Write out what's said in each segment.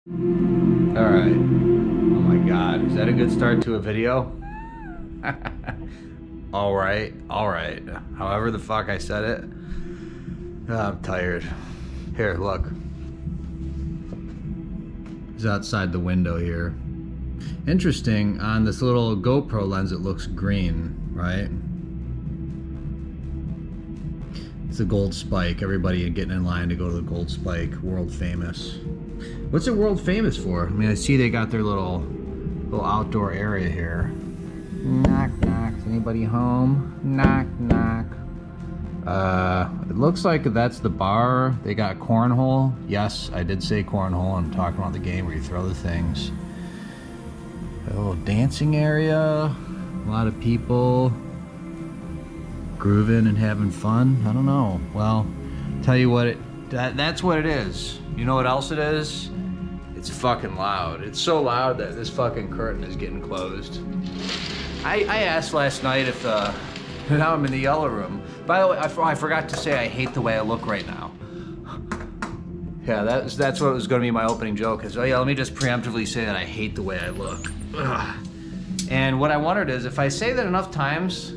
All right. Oh my God. Is that a good start to a video? All right. All right. However the fuck I said it. Oh, I'm tired. Here, look. It's outside the window here. Interesting, on this little GoPro lens it looks green, right? It's a Gold Spike. Everybody getting in line to go to the Gold Spike, world famous. What's it world famous for? I mean, I see they got their little outdoor area here. Knock, knock. Is anybody home? Knock, knock. It looks like that's the bar. They got cornhole. Yes, I did say cornhole. I'm talking about the game where you throw the things. A little dancing area. A lot of people grooving and having fun. I don't know. Well, tell you what, that's what it is. You know what else it is? It's fucking loud. It's so loud that this fucking curtain is getting closed. I asked last night if now I'm in the yellow room. By the way, I forgot to say I hate the way I look right now. Yeah, that's what was going to be my opening joke. Is, oh yeah, let me just preemptively say that I hate the way I look. Ugh. And what I wondered is, if I say that enough times,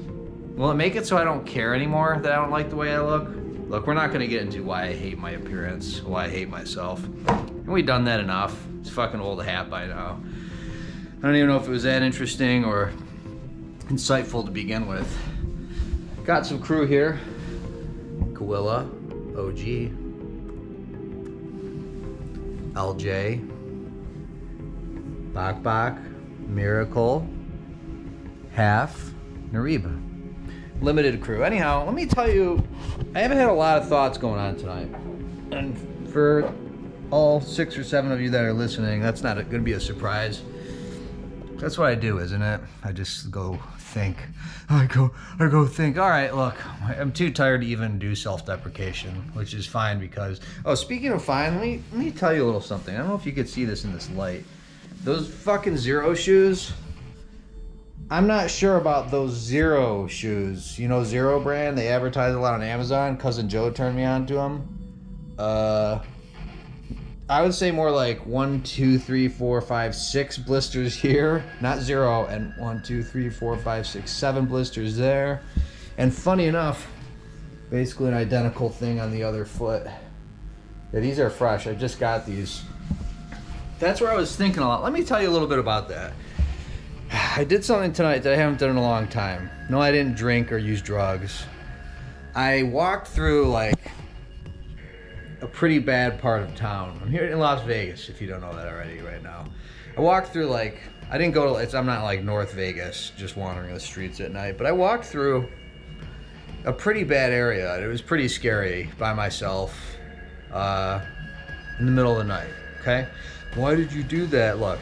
will it make it so I don't care anymore that I don't like the way I look? Look, we're not going to get into why I hate my appearance, why I hate myself. And we've done that enough. It's fucking old hat by now. I don't even know if it was that interesting or insightful to begin with. Got some crew here. Kawilla, OG, LJ, Bak Bak, Miracle, Half, Nariba. Limited crew. Anyhow, let me tell you, I haven't had a lot of thoughts going on tonight. And for all 6 or 7 of you that are listening, that's not going to be a surprise. That's what I do, isn't it? I just go think. I go think. All right, look, I'm too tired to even do self-deprecation, which is fine because, oh, speaking of fine, let me tell you a little something. I don't know if you could see this in this light. Those fucking Zero shoes, I'm not sure about those Zero shoes. You know Zero brand? They advertise a lot on Amazon. Cousin Joe turned me on to them. I would say more like 1, 2, 3, 4, 5, 6 blisters here, not 0, and 1, 2, 3, 4, 5, 6, 7 blisters there. And funny enough, basically an identical thing on the other foot. Yeah, these are fresh. I just got these. That's where I was thinking a lot. Let me tell you a little bit about that. I did something tonight that I haven't done in a long time. No, I didn't drink or use drugs. I walked through like a pretty bad part of town. I'm here in Las Vegas, if you don't know that already right now. I walked through like, I didn't go to, I'm not like North Vegas, just wandering the streets at night, but I walked through a pretty bad area. It was pretty scary by myself in the middle of the night, okay? Why did you do that? Look,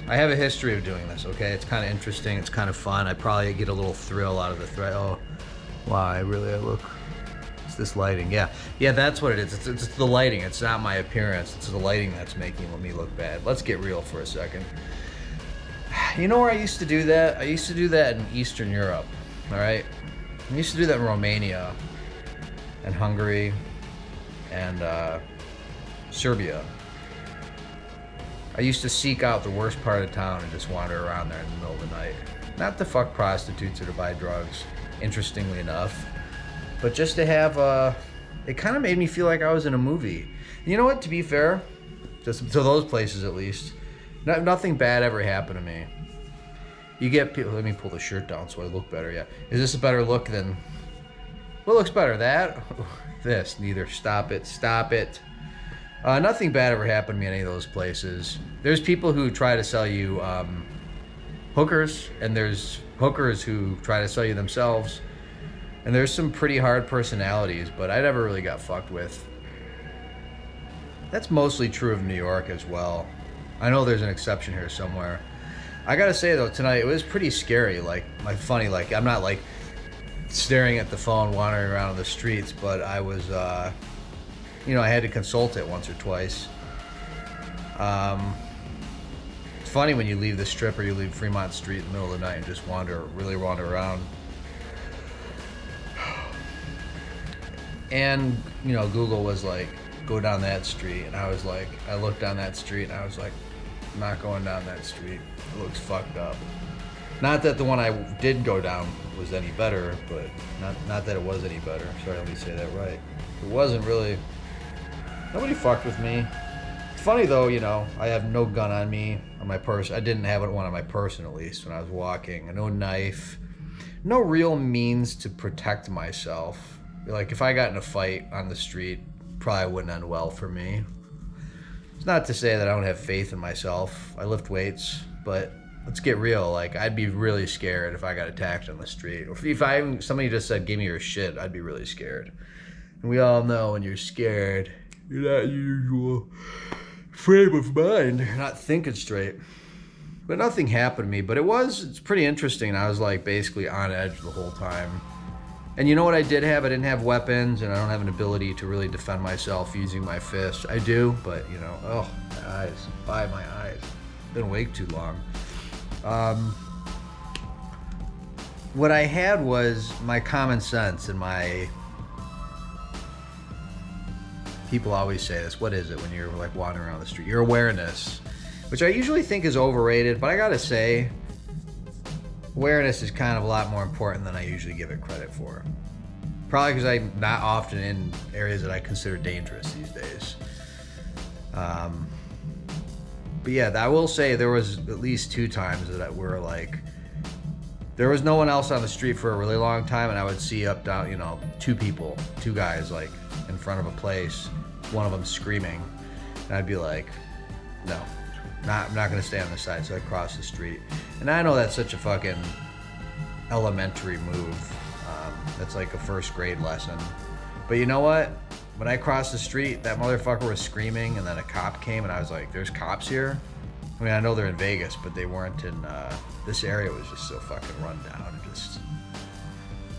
I have a history of doing this, okay? It's kind of interesting, it's kind of fun. I probably get a little thrill out of the threat. Oh, wow, I look. This lighting, yeah, that's what it is. It's the lighting. It's not my appearance. It's the lighting that's making me look bad. Let's get real for a second. You know where I used to do that? I used to do that in Eastern Europe. All right, I used to do that in Romania and Hungary and Serbia. I used to seek out the worst part of town and just wander around there in the middle of the night. Not to fuck prostitutes or to buy drugs, interestingly enough. But just to have, it kind of made me feel like I was in a movie. And you know what, to be fair, just to those places at least, nothing bad ever happened to me. You get people, let me pull the shirt down so I look better, yeah. Is this a better look than, what looks better, that? This, neither, stop it. Nothing bad ever happened to me in any of those places. There's people who try to sell you hookers, and there's hookers who try to sell you themselves. And there's some pretty hard personalities, but I never really got fucked with. That's mostly true of New York as well. I know there's an exception here somewhere. I gotta say though, tonight it was pretty scary. Like, I'm not like staring at the phone, wandering around on the streets, but I was, you know, I had to consult it once or twice. It's funny when you leave the Strip or you leave Fremont Street in the middle of the night and just really wander around. And, you know, Google was like, go down that street. And I was like, I looked down that street and I was like, I'm not going down that street. It looks fucked up. Not that the one I did go down was any better, but not that it was any better. Sorry, let me say that right. It wasn't really, nobody fucked with me. It's funny though, you know, I have no gun on me, on my purse. I didn't have one on my person at least when I was walking. No knife, no real means to protect myself. Like if I got in a fight on the street, probably wouldn't end well for me. It's not to say that I don't have faith in myself. I lift weights, but let's get real. Like I'd be really scared if I got attacked on the street. Or if somebody just said, give me your shit, I'd be really scared. And we all know when you're scared, you're not in your usual frame of mind. You're not thinking straight. But nothing happened to me, but it's pretty interesting. I was like basically on edge the whole time. And you know what I did have? I didn't have weapons, and I don't have an ability to really defend myself using my fists. I do, but you know, oh, my eyes, my eyes. Been awake too long. What I had was my common sense and my, people always say this, what is it when you're like wandering around the street? Your awareness, which I usually think is overrated, but I gotta say, awareness is kind of a lot more important than I usually give it credit for. Probably because I'm not often in areas that I consider dangerous these days. But yeah, I will say there was at least 2 times that were like, there was no one else on the street for a really long time, and I would see up, down, you know, 2 guys like in front of a place, one of them screaming, and I'd be like, no. I'm not gonna stay on this side, so I cross the street. And I know that's such a fucking elementary move. That's like a first grade lesson. But you know what? When I crossed the street, that motherfucker was screaming, and then a cop came, and I was like, there's cops here? I mean, I know they're in Vegas, but they weren't in, this area was just so fucking run down. Just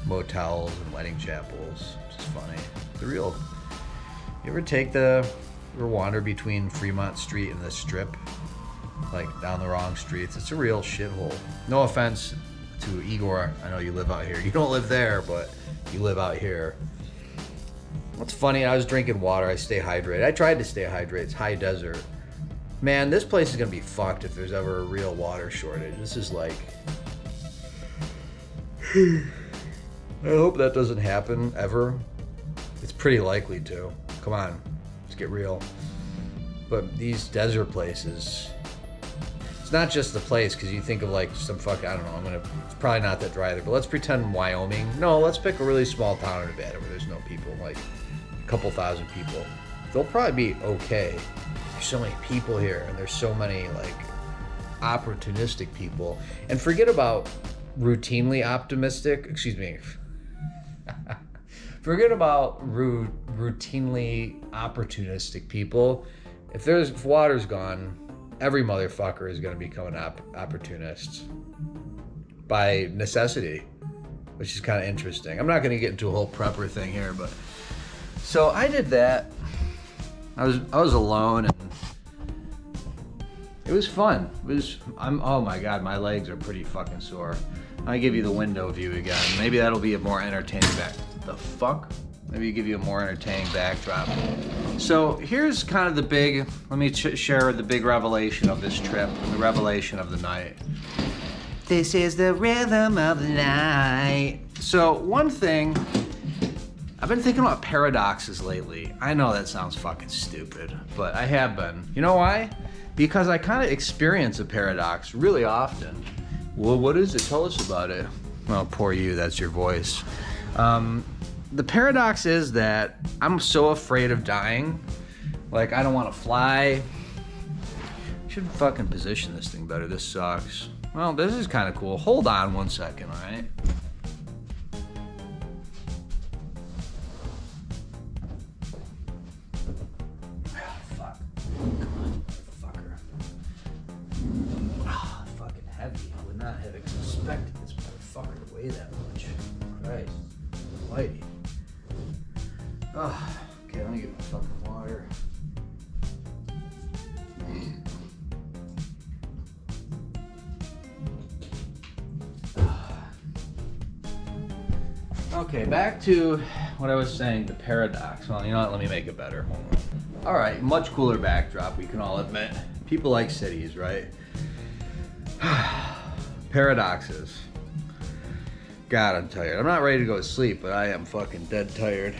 motels and wedding chapels. It's just funny. You ever wander between Fremont Street and the Strip? Like down the wrong streets. It's a real shithole. No offense to Igor. I know you live out here. You don't live there, but you live out here. What's funny, I was drinking water. I stay hydrated. I tried to stay hydrated. It's high desert. Man, this place is going to be fucked if there's ever a real water shortage. This is like... I hope that doesn't happen ever. It's pretty likely to. Come on. Let's get real. But these desert places... It's not just the place, because you think of like some fucking, I don't know, it's probably not that dry either, but let's pretend Wyoming. No, let's pick a really small town in Nevada where there's no people, like a couple thousand people. They'll probably be okay. There's so many people here, and there's so many like opportunistic people. And forget about routinely optimistic, forget about routinely opportunistic people. If water's gone, every motherfucker is going to become an opportunist by necessity, which is kind of interesting. I'm not going to get into a whole prepper thing here, but so I did that. I was alone, and it was fun. Oh my god, my legs are pretty fucking sore. I'll give you the window view again. Maybe that'll be a more entertaining Maybe give you a more entertaining backdrop. So here's kind of the big, let me share the big revelation of this trip, and the revelation of the night. This is the rhythm of the night. So one thing, I've been thinking about paradoxes lately. I know that sounds fucking stupid, but I have been. You know why? Because I kind of experience a paradox really often. Well, what is it? Tell us about it. Well, poor you, that's your voice. The paradox is that I'm so afraid of dying. Like, I don't want to fly. I should fucking position this thing better. This sucks. Well, this is kind of cool. Hold on 1 second, all right? Oh, fuck. Come on, fucker. Oh, fucking heavy. I would not have expected this motherfucker to weigh that much. Christ. Almighty. Oh, okay, let me get my fucking water. Okay, back to what I was saying, the paradox. Well, you know what, let me make it better. Hold on. All right, much cooler backdrop, we can all admit. People like cities, right? Paradoxes. God, I'm tired. I'm not ready to go to sleep, but I am fucking dead tired.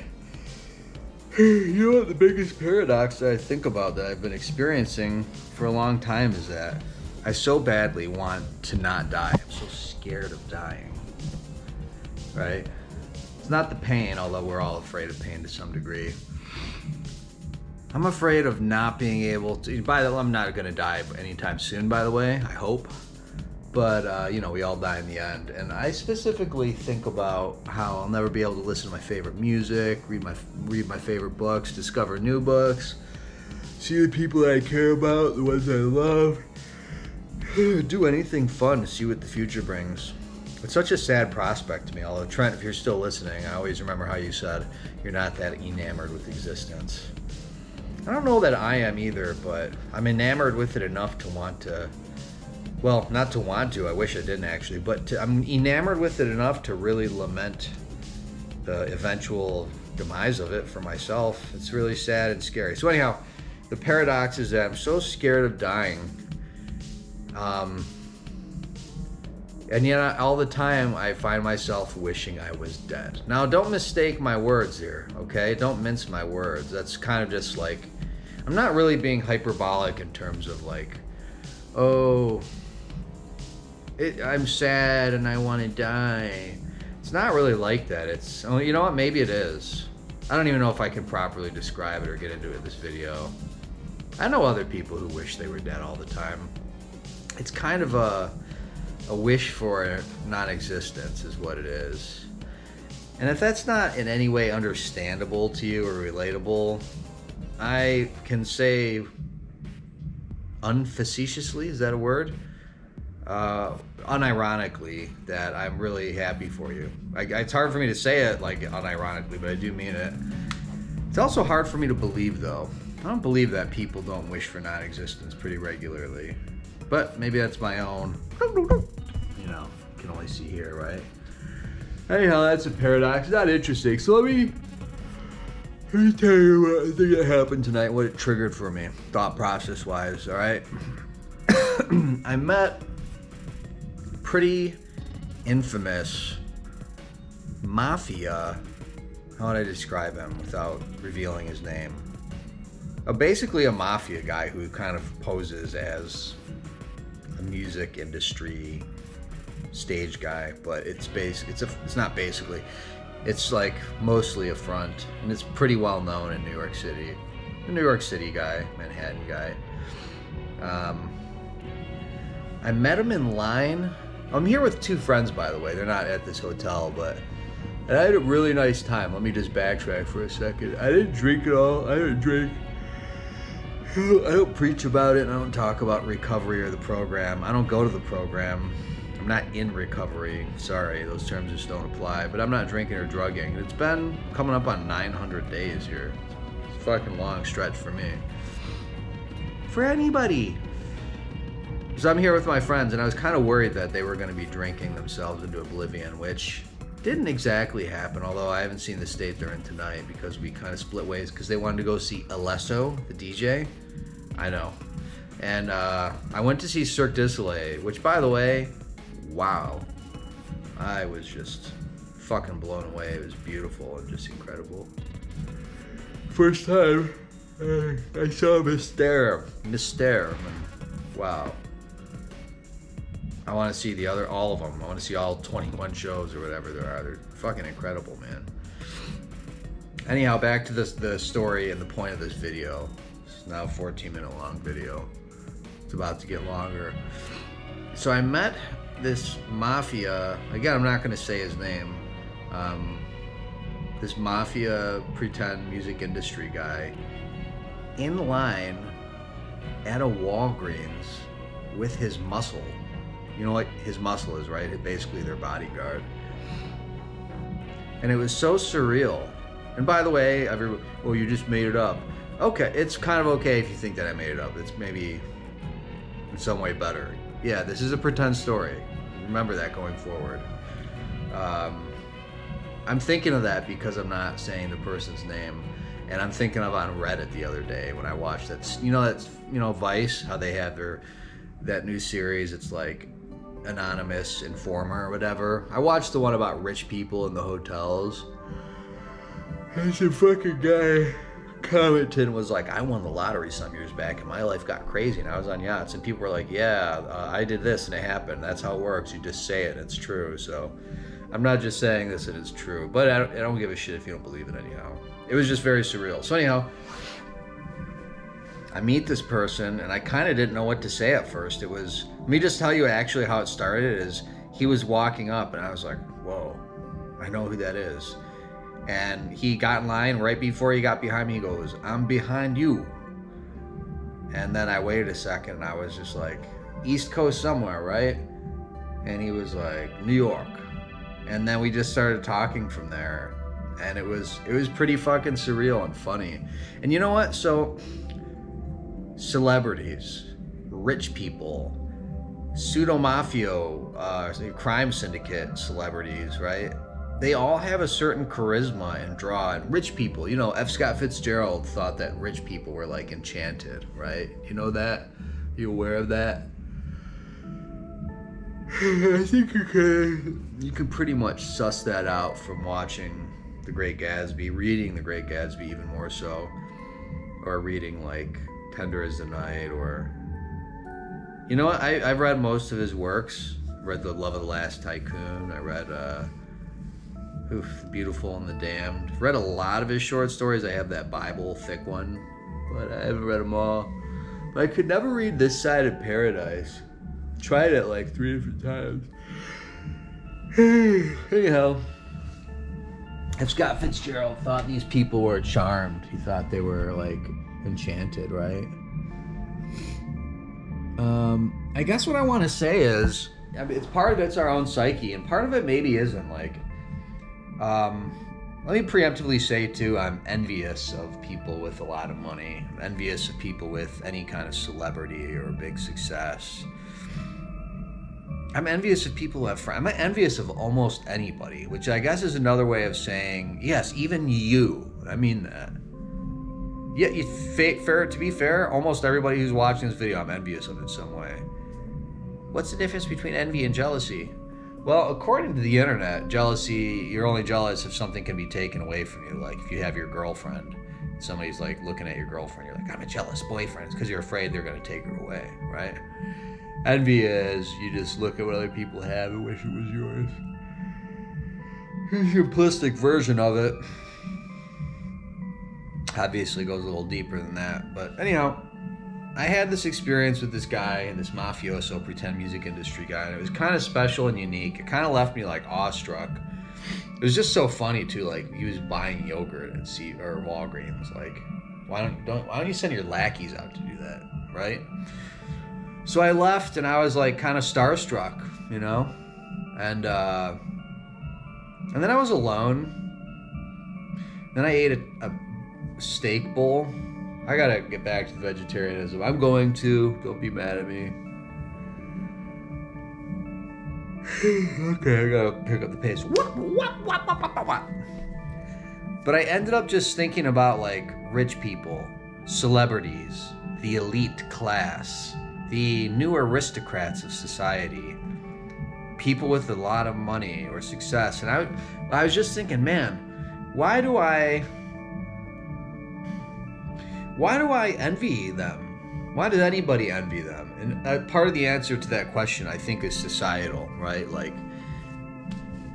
You know what the biggest paradox that I think about that I've been experiencing for a long time is that I so badly want to not die. I'm so scared of dying, right? It's not the pain, although we're all afraid of pain to some degree. I'm afraid of not being able to, I'm not gonna die anytime soon, by the way, I hope. But, you know, we all die in the end. And I specifically think about how I'll never be able to listen to my favorite music, read my favorite books, discover new books, see the people that I care about, the ones I love, do anything fun to see what the future brings. It's such a sad prospect to me, although Trent, if you're still listening, I always remember how you said you're not that enamored with existence. I don't know that I am either, but I'm enamored with it enough to want to, well, not to want to, I wish I didn't actually, but I'm enamored with it enough to really lament the eventual demise of it for myself. It's really sad and scary. So anyhow, the paradox is that I'm so scared of dying. And yet all the time I find myself wishing I was dead. Now don't mistake my words here, okay? Don't mince my words. That's kind of just like, I'm not really being hyperbolic in terms of like, oh, I'm sad and I want to die. It's not really like that. It's, oh, you know what? Maybe it is. I don't even know if I can properly describe it or get into it in this video. I know other people who wish they were dead all the time. It's kind of a wish for non-existence is what it is. And if that's not in any way understandable to you or relatable, I can say unfacetiously, is that a word? Unironically, that I'm really happy for you. It's hard for me to say it like unironically, but I do mean it. It's also hard for me to believe though. I don't believe that people don't wish for non-existence pretty regularly. But maybe that's my own, you know, you can only see here, right? Anyhow, that's a paradox. It's not interesting. So let me tell you what I think that happened tonight, what it triggered for me, thought process wise, all right? I met pretty infamous mafia, how would I describe him without revealing his name? Basically a mafia guy who kind of poses as a music industry stage guy, but it's not basically, it's like mostly a front, and it's pretty well known in New York City. A New York City guy, Manhattan guy. I met him in line. I'm here with two friends, by the way. They're not at this hotel, but and I had a really nice time. Let me just backtrack for a second. I didn't drink at all. I didn't drink. I don't preach about it. I don't talk about recovery or the program. I don't go to the program. I'm not in recovery. Sorry, those terms just don't apply. But I'm not drinking or drugging. It's been coming up on 900 days here. It's a fucking long stretch for me. For anybody. So I'm here with my friends, and I was kind of worried that they were going to be drinking themselves into oblivion, which didn't exactly happen, although I haven't seen the state they're in tonight because we kind of split ways because they wanted to go see Alesso, the DJ. I know. And I went to see Cirque du Soleil, which, by the way, wow. I was just fucking blown away. It was beautiful and just incredible. First time I saw Mystère. Wow. I want to see all of them. I want to see all 21 shows or whatever there are. They're fucking incredible, man. Anyhow, back to the story and the point of this video. It's now a 14-minute long video. It's about to get longer. So I met this mafia, again, I'm not going to say his name, this mafia pretend music industry guy in line at a Walgreens with his muscle. You know what his muscle is, right? Basically their bodyguard. And it was so surreal. And by the way, well, you just made it up. Okay, it's kind of okay if you think that I made it up. It's maybe in some way better. Yeah, this is a pretend story. Remember that going forward. I'm thinking of that because I'm not saying the person's name. And I'm thinking of on Reddit the other day when I watched that. Vice, how they have that new series. It's like Anonymous Informer or whatever. I watched the one about rich people in the hotels. And some fucking guy commented was like, I won the lottery some years back and my life got crazy and I was on yachts and people were like, I did this and it happened. That's how it works. You just say it, it's true. So I'm not just saying this and it's true, but I don't give a shit if you don't believe it anyhow. It was just very surreal. So anyhow, I meet this person and I kind of didn't know what to say at first. Let me just tell you actually how it started is he was walking up and I was like, whoa, I know who that is. And he got in line right before he got behind me. He goes, I'm behind you. And then I waited a second and I was just like, East Coast somewhere, right? And he was like, New York. And then we just started talking from there. And it was pretty fucking surreal and funny. And you know what? So, celebrities, rich people, pseudo-mafio, crime syndicate celebrities, right? They all have a certain charisma and draw. And rich people, F. Scott Fitzgerald thought that rich people were like enchanted, right? You know that? You aware of that? I think you can pretty much suss that out from watching The Great Gatsby, reading The Great Gatsby even more so, or reading like Tender as the Night, or you know what? I've read most of his works. Read The Love of the Last Tycoon. I read Beautiful and the Damned. Read a lot of his short stories. I have that Bible, thick one, but I haven't read them all. But I could never read This Side of Paradise. Tried it like 3 different times. Anyhow, F. Scott Fitzgerald thought these people were charmed. He thought they were like enchanted, right? I guess what I want to say is, it's part of it's our own psyche, and part of it maybe isn't. Like, let me preemptively say too, I'm envious of people with a lot of money. I'm envious of people with any kind of celebrity or big success. I'm envious of people who have friends. I'm envious of almost anybody, which I guess is another way of saying, yes, even you. I mean that. Yeah, to be fair, almost everybody who's watching this video, I'm envious of in some way. What's the difference between envy and jealousy? Well, according to the internet, jealousy, you're only jealous if something can be taken away from you. Like if you have your girlfriend, somebody's like looking at your girlfriend, you're like, I'm a jealous boyfriend. It's because you're afraid they're going to take her away, right? Envy is you just look at what other people have and wish it was yours. A simplistic version of it. Obviously goes a little deeper than that. But anyhow, I had this experience with this guy, this mafioso pretend music industry guy, and it was kind of special and unique. It kind of left me like awestruck. It was just so funny too. Like he was buying yogurt at Walgreens. Like, why don't you send your lackeys out to do that, right? So I left and I was like kind of starstruck, and then I was alone. Then I ate a steak bowl. I gotta get back to vegetarianism. I'm going to. Don't be mad at me. Okay, I gotta pick up the pace. But I ended up just thinking about like rich people, celebrities, the elite class, the new aristocrats of society, people with a lot of money or success. And I was just thinking, man, why do I envy them? Why does anybody envy them? And part of the answer to that question, I think, is societal, right? Like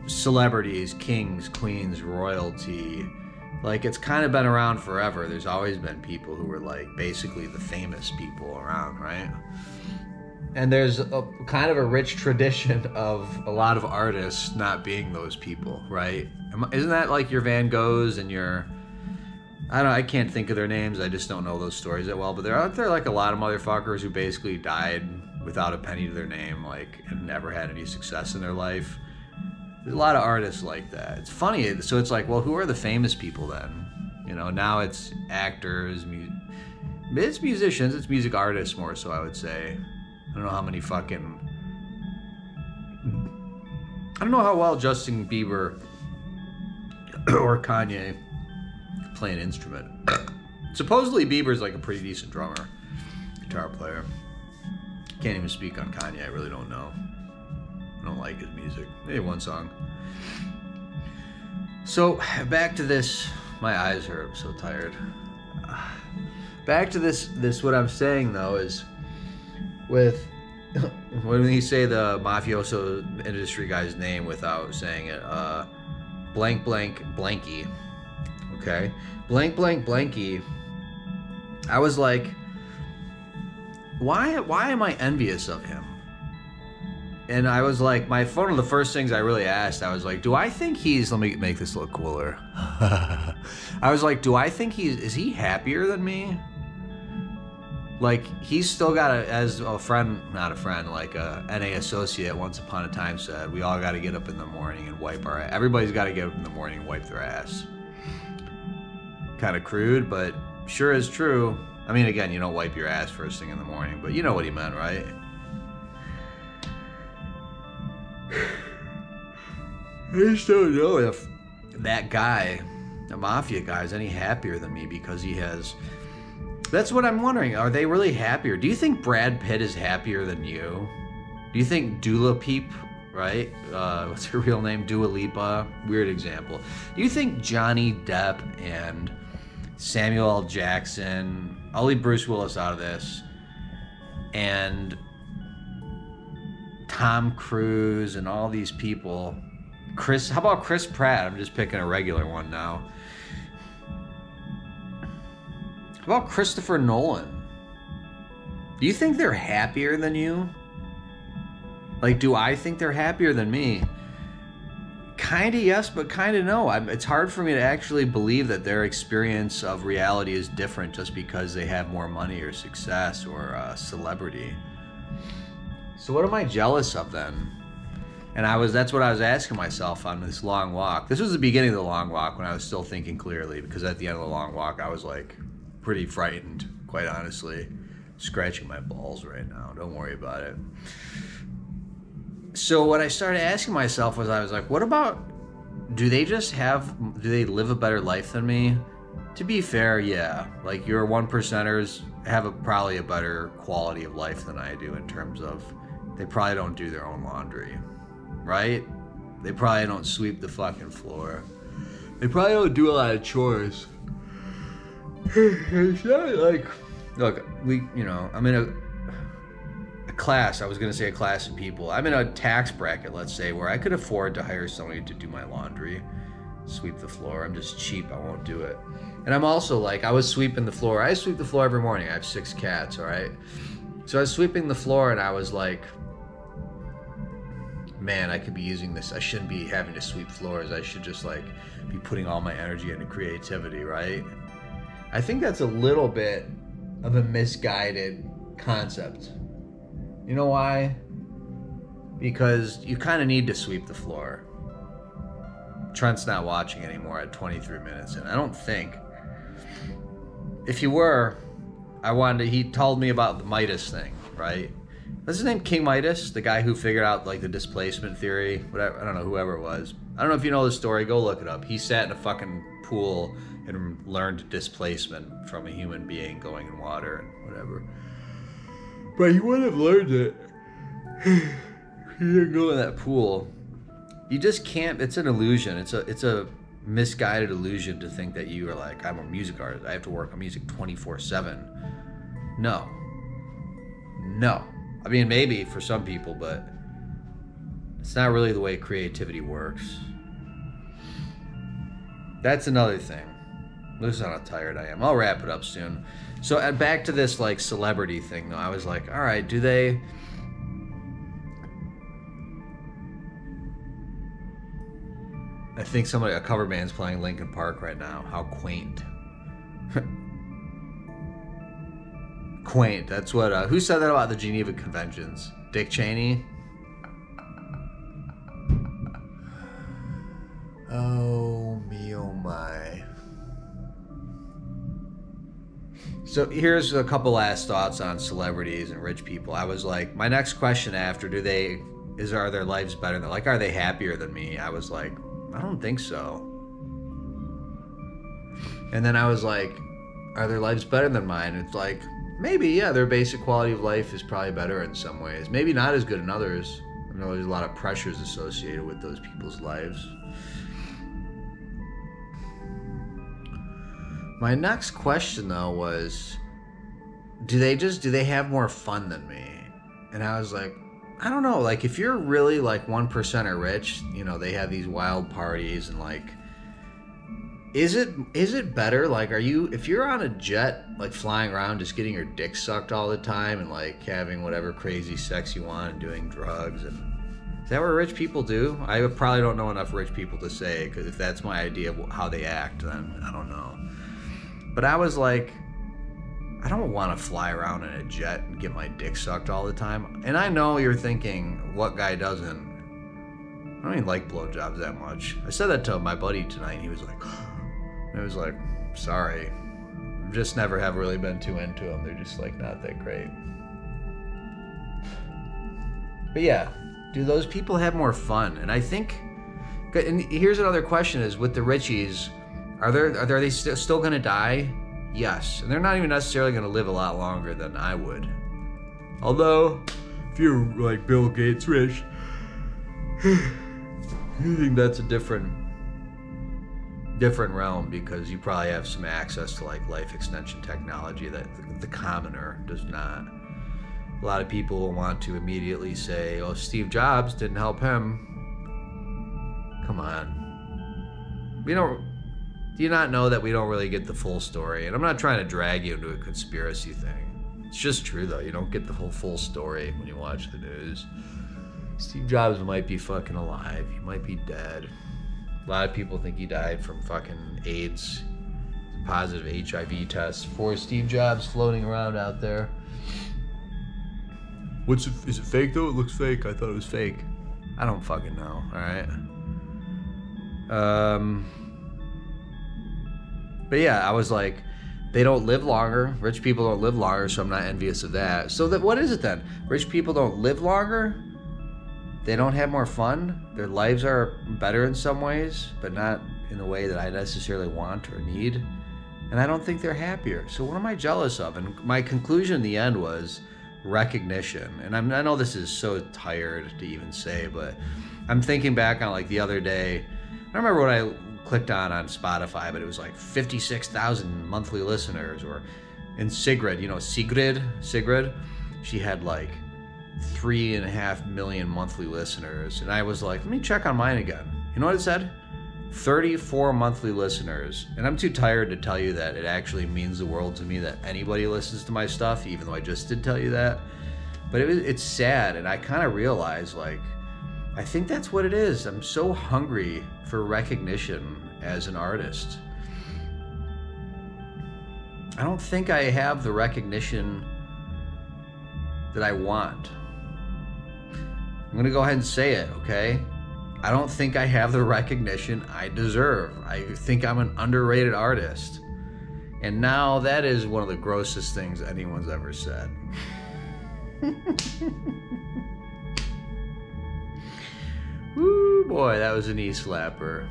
celebrities, kings, queens, royalty. Like it's kind of been around forever. There's always been people who were like basically the famous people around, right? And there's a kind of a rich tradition of a lot of artists not being those people, right? Isn't that like your Van Goghs and your... I can't think of their names. I just don't know those stories that well. But aren't there like a lot of motherfuckers who basically died without a penny to their name, like, and never had any success in their life? There's a lot of artists like that. It's funny. So it's like, well, who are the famous people then? Now it's actors, it's musicians, it's music artists more so, I would say. I don't know how well Justin Bieber or Kanye play an instrument. Supposedly Bieber's like a pretty decent drummer, guitar player. Can't even speak on Kanye. I really don't know. I don't like his music. Maybe one song. So back to this. My eyes hurt. I'm so tired. Back to this. What I'm saying though is, with when we say the mafioso industry guy's name without saying it, blank blank blanky. Okay, blank blank blanky. I was like, why am I envious of him? And I was like, one of the first things I really asked, I was like, do I think he's, let me make this look cooler. I was like, do I think is he happier than me? Like, he's still got as a friend, not a friend, like a NA associate once upon a time said, we all got to get up in the morning and wipe our ass. Everybody's got to get up in the morning and wipe their ass. Kind of crude, but sure is true. I mean, again, you don't wipe your ass first thing in the morning, but you know what he meant, right? I just don't know if that guy, the mafia guy, is any happier than me because he has... That's what I'm wondering. Are they really happier? Do you think Brad Pitt is happier than you? Do you think Dua Peep, right? What's her real name? Dua Lipa. Weird example. Do you think Johnny Depp and Samuel L. Jackson... I'll leave Bruce Willis out of this. And Tom Cruise and all these people. How about Chris Pratt? I'm just picking a regular one now. How about Christopher Nolan? Do you think they're happier than you? Like, do I think they're happier than me? Kinda yes, but kinda no. It's hard for me to actually believe that their experience of reality is different just because they have more money or success or celebrity. So what am I jealous of then? And that's what I was asking myself on this long walk. This was the beginning of the long walk when I was still thinking clearly, because at the end of the long walk I was like pretty frightened, quite honestly. Scratching my balls right now. Don't worry about it. So what I started asking myself was, I was like, what about, do they live a better life than me? To be fair, yeah. Like, your one percenters have probably a better quality of life than I do in terms of they probably don't do their own laundry, right? They probably don't sweep the fucking floor. They probably don't do a lot of chores. It's not like, look, I'm in a class, I was going to say a class of people. I'm in a tax bracket, let's say, where I could afford to hire somebody to do my laundry, sweep the floor. I'm just cheap, I won't do it. And I'm also like, I was sweeping the floor. I sweep the floor every morning. I have 6 cats, all right? So I was sweeping the floor and I was like, man, I could be using this. I shouldn't be having to sweep floors. I should just like be putting all my energy into creativity, right? I think that's a little bit of a misguided concept. You know why? Because you kind of need to sweep the floor. Trent's not watching anymore at 23 minutes, and I don't think. If he were, he told me about the Midas thing, right? What's his name? King Midas? The guy who figured out like the displacement theory? Whatever, I don't know, whoever it was. I don't know if you know the story, go look it up. He sat in a fucking pool and learned displacement from a human being going in water and whatever. But he wouldn't have learned it. He didn't go in that pool. You just can't, it's an illusion. It's a misguided illusion to think that you are like, I'm a music artist, I have to work on music 24/7. No. I mean, maybe for some people, but it's not really the way creativity works. That's another thing. Listen how tired I am. I'll wrap it up soon. So back to this like celebrity thing though. I was like, all right, do they... I think a cover band's playing Linkin Park right now. How quaint. Quaint, that's what, who said that about the Geneva Conventions? Dick Cheney? Oh me, oh my. So here's a couple last thoughts on celebrities and rich people. I was like, my next question after, are their lives better than, like, are they happier than me? I was like, I don't think so. And then I was like, are their lives better than mine? It's like, maybe, yeah, their basic quality of life is probably better in some ways. Maybe not as good in others. I know there's a lot of pressures associated with those people's lives. My next question, though, was, do they have more fun than me? And I was like, I don't know. Like, if you're really, like, 1% rich, you know, they have these wild parties and, like, is it better? Like, if you're on a jet, like, flying around just getting your dick sucked all the time and, like, having whatever crazy sex you want and doing drugs, and is that what rich people do? I probably don't know enough rich people to say, because if that's my idea of how they act, then I don't know. But I was like, I don't want to fly around in a jet and get my dick sucked all the time. And I know you're thinking, what guy doesn't? I don't even like blowjobs that much. I said that to my buddy tonight, and he was like, I was like, sorry. I just never have really been too into them. They're just, like, not that great. But yeah, do those people have more fun? And I think, and here's another question is, with the Richies, are they still going to die? Yes. And they're not even necessarily going to live a lot longer than I would. Although, if you're like Bill Gates rich, I think that's a different realm, because you probably have some access to like life extension technology that the commoner does not. A lot of people will want to immediately say, oh, Steve Jobs didn't help him. Come on. Do you not know that we don't really get the full story? And I'm not trying to drag you into a conspiracy thing. It's just true, though. You don't get the whole full story when you watch the news. Steve Jobs might be fucking alive. He might be dead. A lot of people think he died from fucking AIDS, positive HIV tests for Steve Jobs floating around out there. Is it fake, though? It looks fake. I thought it was fake. I don't fucking know, all right? But yeah, I was like, they don't live longer. Rich people don't live longer, so I'm not envious of that. So what is it then? Rich people don't live longer? They don't have more fun? Their lives are better in some ways, but not in the way that I necessarily want or need? And I don't think they're happier. So what am I jealous of? And my conclusion in the end was recognition. And I know this is so tired to even say, but I'm thinking back on like the other day. I remember what I clicked on Spotify, but it was like 56,000 monthly listeners. Or in Sigrid, you know Sigrid, she had like 3.5 million monthly listeners. And I was like, let me check on mine again. You know what it said? 34 monthly listeners. And I'm too tired to tell you that it actually means the world to me that anybody listens to my stuff, even though I just did tell you that. But it's sad, and I kind of realized, like, I think that's what it is. I'm so hungry for recognition as an artist. I don't think I have the recognition that I want. I'm going to go ahead and say it, okay? I don't think I have the recognition I deserve. I think I'm an underrated artist. And now that is one of the grossest things anyone's ever said. Woo, boy, that was an E-slapper.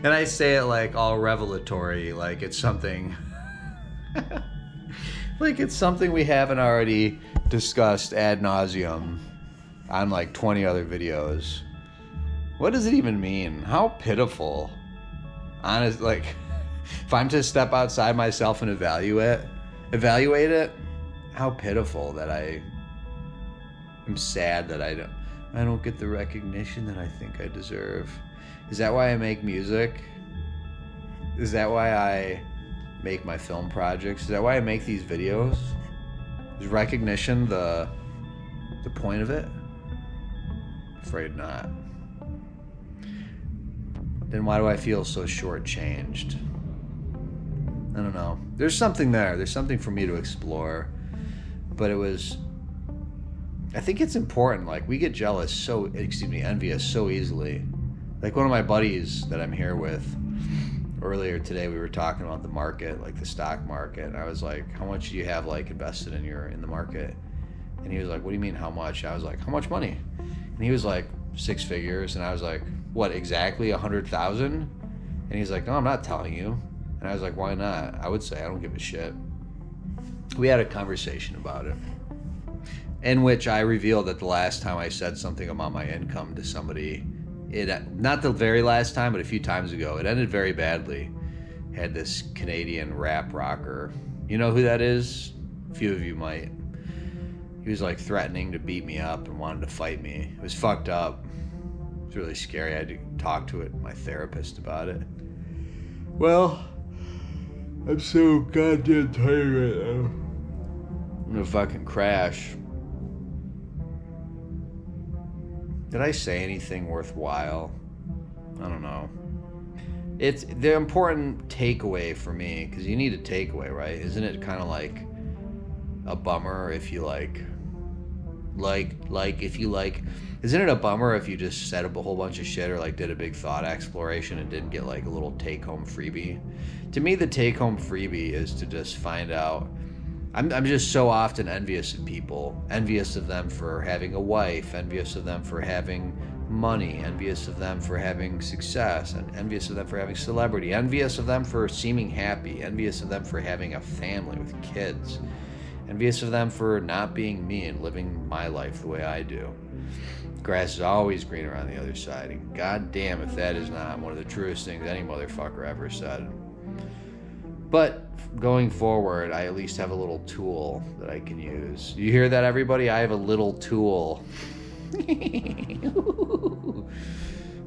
And I say it like all revelatory, like it's something... like it's something we haven't already discussed ad nauseum on like 20 other videos. What does it even mean? How pitiful. Honest, like, if I'm to step outside myself and evaluate it, how pitiful that I'm sad that I don't get the recognition that I think I deserve. Is that why I make music? Is that why I make my film projects? Is that why I make these videos? Is recognition the point of it? Afraid not. Then why do I feel so shortchanged? I don't know. There's something there. There's something for me to explore. But I think it's important. Like, we get envious so easily. Like, one of my buddies that I'm here with, earlier today, we were talking about the market, like the stock market. And I was like, how much do you have like invested in the market? And he was like, what do you mean how much? I was like, how much money? And he was like, 6 figures. And I was like, what, exactly 100,000? And he's like, no, I'm not telling you. And I was like, why not? I would say I don't give a shit. We had a conversation about it, in which I revealed that the last time I said something about my income to somebody, not the very last time, but a few times ago, it ended very badly. Had this Canadian rap rocker. You know who that is? A few of you might. He was like threatening to beat me up and wanted to fight me. It was fucked up. It was really scary. I had to talk to my therapist about it. Well, I'm so goddamn tired right now. I'm gonna fucking crash. Did I say anything worthwhile? I don't know. It's the important takeaway for me, because you need a takeaway, right? Isn't it kind of like a bummer if you isn't it a bummer if you just said a whole bunch of shit or like did a big thought exploration and didn't get like a little take-home freebie? To me, the take-home freebie is to just find out. I'm just so often envious of people, envious of them for having a wife, envious of them for having money, envious of them for having success, and envious of them for having celebrity, envious of them for seeming happy, envious of them for having a family with kids, envious of them for not being me and living my life the way I do. Grass is always greener on the other side, and goddamn if that is not one of the truest things any motherfucker ever said. But going forward, I at least have a little tool that I can use. You hear that, everybody? I have a little tool.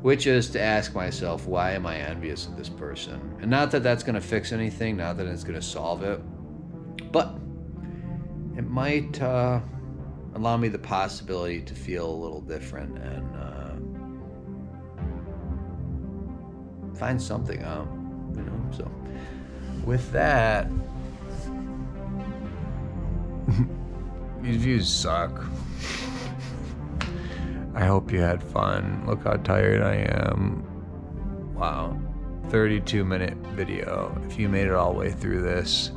Which is to ask myself, why am I envious of this person? And not that that's going to fix anything, not that it's going to solve it, but it might allow me the possibility to feel a little different and find something out, you know? So with that, these views suck. I hope you had fun. Look how tired I am. Wow. 32-minute video. If you made it all the way through this,